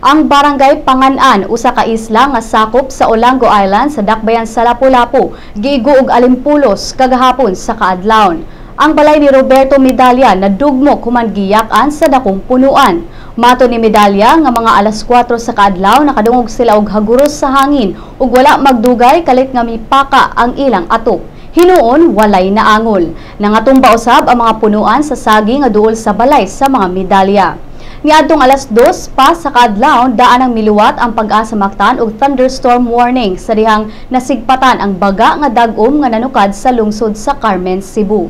Ang barangay Panganan usa ka isla nga sakop sa Olango Island sa dakbayan sa Lapu-Lapu giigo og alimpulos kagahapon sa kaadlawon. Ang balay ni Roberto Medalla nadugmo human giyak-an sa dakong punuan. Mato ni Medalla nga mga alas 4 sa kaadlaw nakadungog sila og haguros sa hangin ug wala magdugay kalit nga mipaka ang ilang atok. Hinuon walay naangol. Nangatumba usab ang mga punuan sa saging nga duol sa balay sa mga medalya. Niadtong alas 2 pa sa kaadlaw daan ang miluwat ang Pag-asa Mactan og thunderstorm warning sa dihang nasigpatan ang baga nga dag-om nga nanukad sa lungsod sa Carmen, Cebu.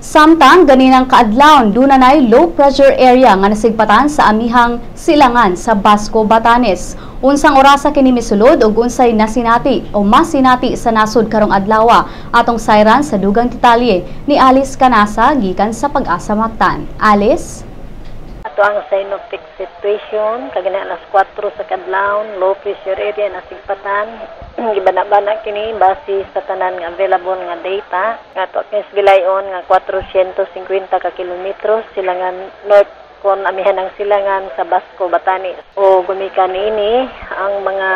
Samtang ganinang kaadlawon dunay low pressure area nga nasigpatan sa amihang silangan sa Basco, Batanes. Unsang orasa kini misulod ug unsay nasinati o masinati sa nasod karong adlaw atong sayran sa dugang detalye ni Alice Canasa gikan sa Pag-asa Mactan. Alice? Ato ang synoptic situation kagina alas 4 sa kadlawon, low pressure area na sigpatan. Gibana-bana kini base sa tanan nga available nga data nga ato kini gilayon nga 450 ka kilometro silangan north kon amihan ang silangan sa Basco, Batanes. O gumikan niini ang mga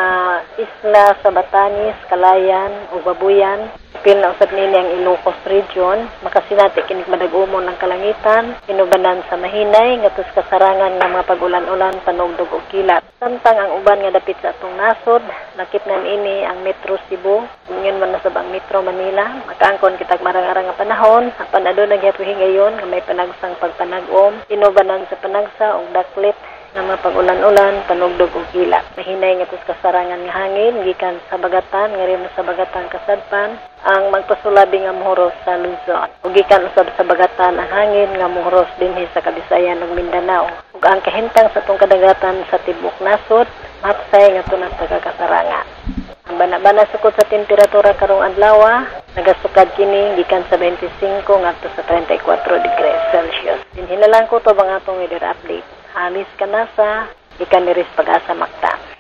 isla sa Batanes, Calayan ug Babuyan. Pil na usab nini ang Ilocos region, makasinati kini madagumon ng kalangitan, inubanan sa mahinay ngatus kasarangan nga mga pag-ulan-ulan panugdog og kilat. Samtang ang uban nga dapit sa atong nasod, nakitnan ini ang Metro Cebu, ngayon man nasab ang Metro Manila. Makaangkon kitag marang-arang nga panahon, apan aduna gyapon ngayon nga may panagsang pagpanag-om, inubanan sa panagsa og daklit nga mga pag-ulan-ulan, panugdog og kilat. Mahinay nga tus kasarangan nga hangin gikan sa bagatan nga rin sa bagatang kasadpan ang magpasulabi nga muhuros sa Luzon. Ug gikan usab sa bagatan ang hangin nga muhuros dinhi sa Kabisayan ug Mindanao. Ug ang kahintang sa tong kadagatan sa tibok nasod mapsay nga tunang pagkakasarangan. Ang bana-bana sukod sa temperatura karong adlaw nagasukad kini gikan sa 25 ngadto sa 34 degrees Celsius. Dinhi na lang ko to bang atong weather update. Alice Canasa, ikan niris Pag-asa Mactan.